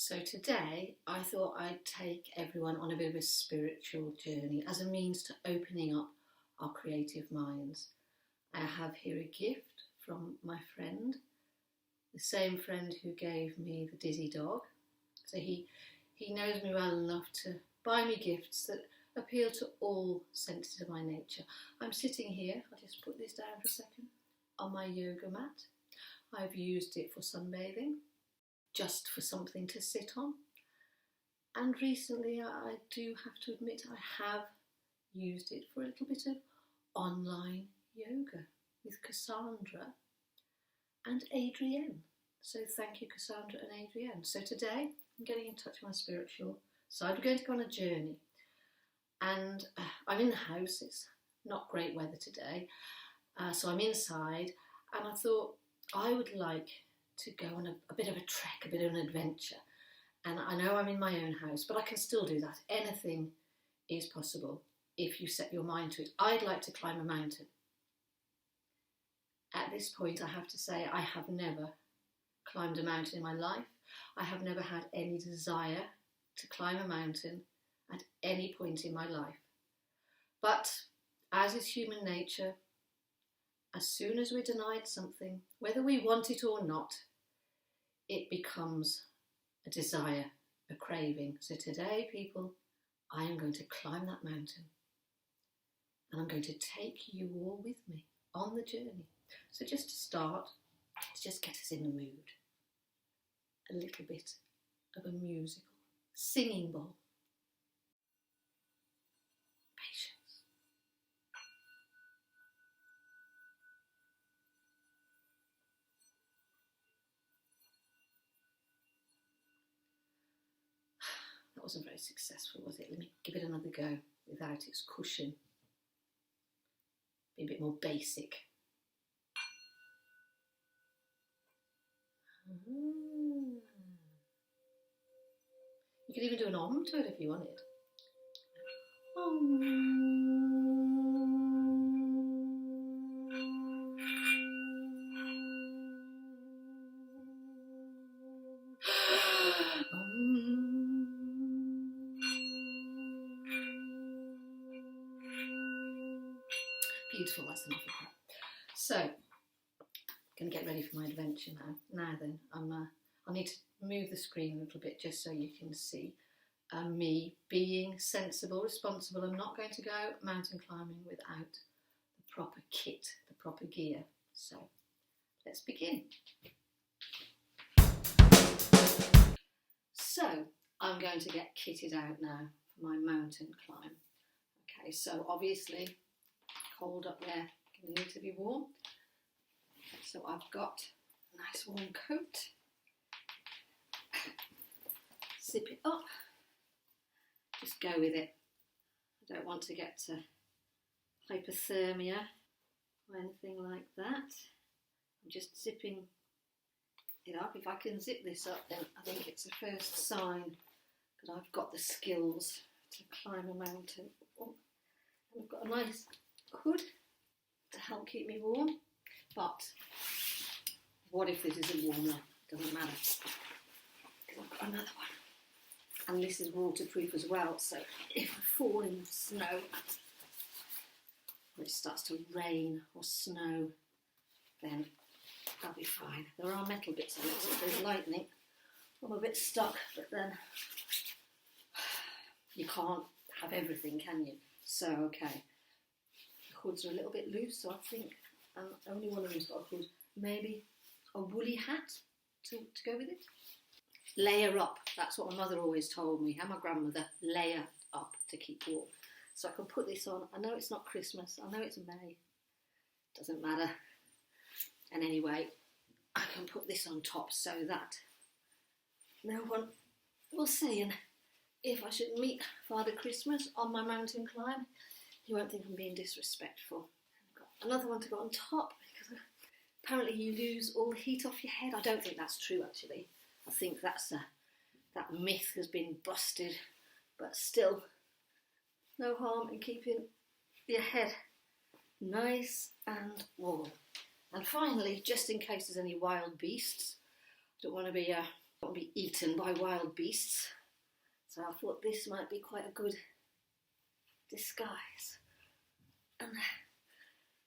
So today I thought I'd take everyone on a bit of a spiritual journey as a means to opening up our creative minds. I have here a gift from my friend, the same friend who gave me the dizzy dog. So he knows me well enough to buy me gifts that appeal to all senses of my nature. I'm sitting here, I'll just put this down for a second, on my yoga mat. I've used it for sunbathing, just for something to sit on. And recently I do have to admit I have used it for a little bit of online yoga with Cassandra and Adrienne. So thank you, Cassandra and Adrienne. So today I'm getting in touch with my spiritual side. We're going to go on a journey. And I'm in the house, it's not great weather today. So I'm inside and I thought I would like to go on a bit of a trek, a bit of an adventure. And I know I'm in my own house, but I can still do that. Anything is possible if you set your mind to it. I'd like to climb a mountain. At this point, I have to say I have never climbed a mountain in my life. I have never had any desire to climb a mountain at any point in my life. But as is human nature, as soon as we're denied something, whether we want it or not, it becomes a desire, a craving. So today, people, I am going to climb that mountain and I'm going to take you all with me on the journey. So just to start, to just get us in the mood, a little bit of a musical singing bowl. Patience. That wasn't very successful, was it? Let me give it another go without its cushion. Be a bit more basic. You could even do an om to it if you wanted. Beautiful, that's enough of that. So, going to get ready for my adventure now. Now then, I need to move the screen a little bit just so you can see me being sensible, responsible. I'm not going to go mountain climbing without the proper kit, the proper gear. So, let's begin. So, I'm going to get kitted out now for my mountain climb. Okay, so obviously, cold up there, going to need to be warm. So I've got a nice warm coat. Zip it up. Just go with it. I don't want to get to hypothermia or anything like that. I'm just zipping it up. If I can zip this up, then I think it's the first sign that I've got the skills to climb a mountain. Oh, and I've got a nice hood to help keep me warm. But what if this isn't warm enough? Doesn't matter. I've got another one. And this is waterproof as well, so if I fall in the snow, or it starts to rain or snow, then I'll be fine. There are metal bits on it, so if there's lightning, I'm a bit stuck, but then you can't have everything, can you? So, okay. The hoods are a little bit loose, so I think only one of them's got a hood. Maybe a woolly hat to go with it. Layer up. That's what my mother always told me. And my grandmother, layer up to keep warm. So I can put this on. I know it's not Christmas. I know it's May. Doesn't matter. And anyway, I can put this on top so that no one will see. And if I should meet Father Christmas on my mountain climb, he won't think I'm being disrespectful. Another one to go on top because apparently you lose all the heat off your head. I don't think that's true actually. I think that myth has been busted, but still no harm in keeping your head nice and warm. And finally, just in case there's any wild beasts, I don't want to be I want to be eaten by wild beasts. So I thought this might be quite a good disguise. And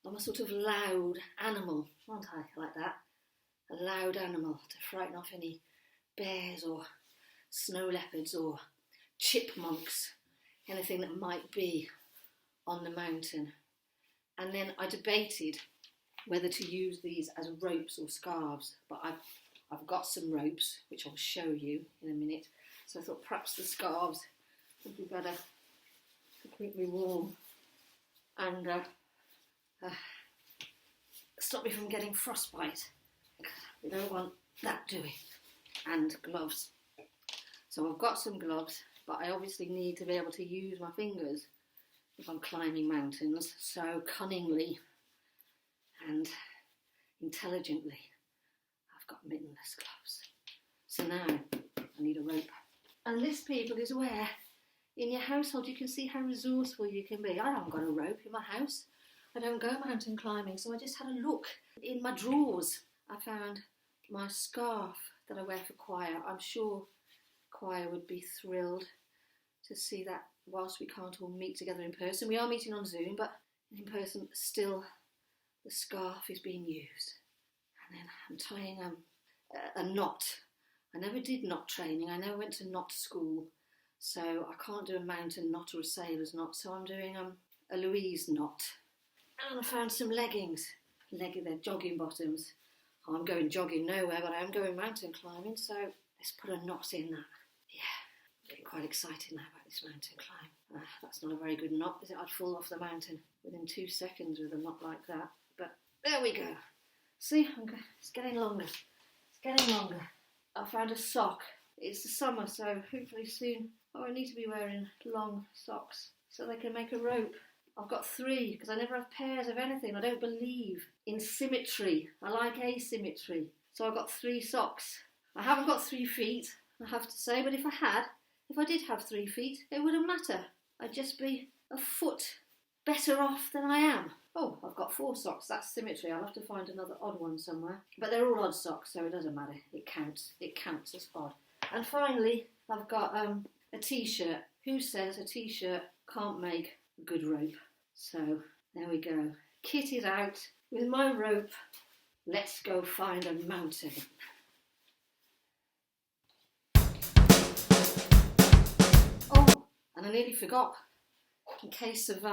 I'm a sort of loud animal, aren't I? Like that. A loud animal to frighten off any bears or snow leopards or chipmunks, anything that might be on the mountain. And then I debated whether to use these as ropes or scarves, but I've got some ropes, which I'll show you in a minute. So I thought perhaps the scarves would be better to keep me warm and stop me from getting frostbite. We don't want that, do we? And gloves. So I've got some gloves, but I obviously need to be able to use my fingers if I'm climbing mountains. So cunningly and intelligently, I've got mittenless gloves. So now I need a rope. And this, people, is where in your household you can see how resourceful you can be. I haven't got a rope in my house. I don't go mountain climbing, so I just had a look in my drawers. I found my scarf that I wear for choir. I'm sure choir would be thrilled to see that whilst we can't all meet together in person. We are meeting on Zoom, but in person still the scarf is being used. And then I'm tying a knot. I never did knot training. I never went to knot school, so I can't do a mountain knot or a sailor's knot, so I'm doing a Louise knot. And I found some leggings. They're jogging bottoms. I'm going jogging nowhere, but I am going mountain climbing, so let's put a knot in that. Yeah, I'm getting quite excited now about this mountain climb. That's not a very good knot, is it? I'd fall off the mountain within 2 seconds with a knot like that. But there we go. See, it's getting longer. It's getting longer. I found a sock. It's the summer, so hopefully soon I won't need to be wearing long socks so they can make a rope. I've got 3 because I never have pairs of anything. I don't believe in symmetry. I like asymmetry. So I've got 3 socks. I haven't got 3 feet, I have to say, but if I did have 3 feet, it wouldn't matter. I'd just be a foot better off than I am. Oh, I've got 4 socks. That's symmetry. I'll have to find another odd one somewhere. But they're all odd socks, so it doesn't matter. It counts. It counts as odd. And finally, I've got a t-shirt. Who says a t-shirt can't make a good rope? So there we go. Kitted out with my rope. Let's go find a mountain. Oh, and I nearly forgot. In case of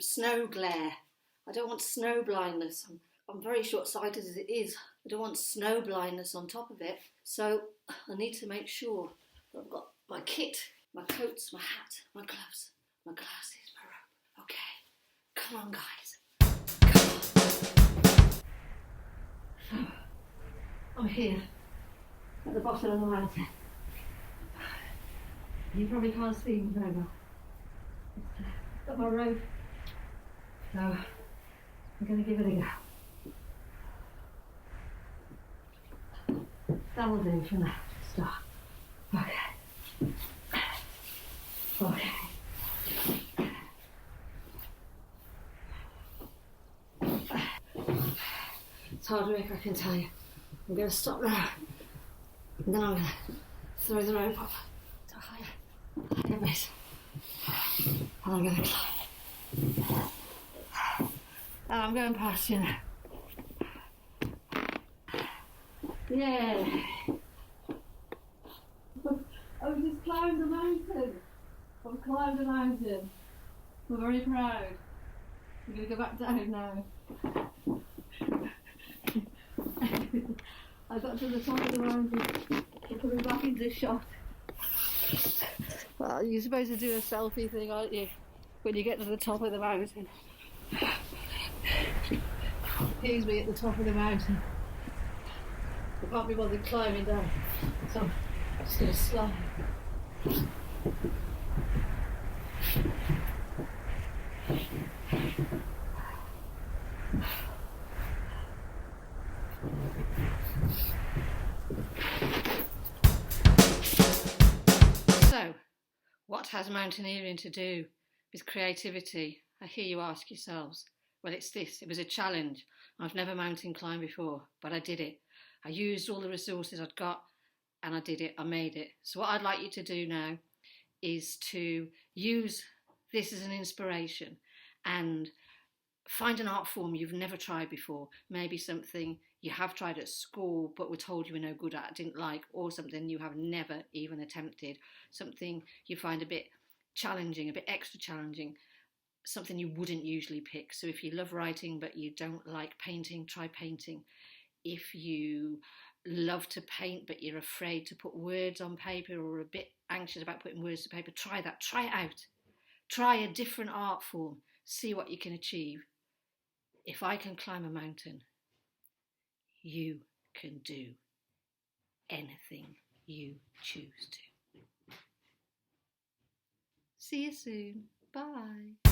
snow glare. I don't want snow blindness. I'm very short-sighted as it is. I don't want snow blindness on top of it. So I need to make sure that I've got my kit, my coats, my hat, my gloves, my glasses, my rope. Okay, come on guys. Come on. So, I'm here at the bottom of the mountain. You probably can't see me very well. Got my rope. So I'm going to give it a go. That'll do for now. Start. Okay. Okay. It's hard work, I can tell you. I'm going to stop now. And then I'm going to throw the rope up to a higher base. And I'm going to climb. And I'm going past you now. Yeah. I've just climbed a mountain. I've climbed a mountain. I'm very proud. I'm going to go back down now. I got to the top of the mountain. I'm coming back into shot. Well, you're supposed to do a selfie thing, aren't you? When you get to the top of the mountain. Here's me at the top of the mountain. I can't be bothered climbing down, so I'm just going to slide. So, what has mountaineering to do with creativity? I hear you ask yourselves. Well, it's this. It was a challenge. I've never mountain climbed before, but I did it. I used all the resources I'd got and I did it, I made it. So what I'd like you to do now is to use this as an inspiration and find an art form you've never tried before. Maybe something you have tried at school but were told you were no good at, didn't like, or something you have never even attempted, something you find a bit challenging, a bit extra challenging, something you wouldn't usually pick. So if you love writing but you don't like painting, try painting. If you love to paint but you're afraid to put words on paper or a bit anxious about putting words to paper, try that. Try it out. Try a different art form. See what you can achieve. If I can climb a mountain, you can do anything you choose to. See you soon. Bye.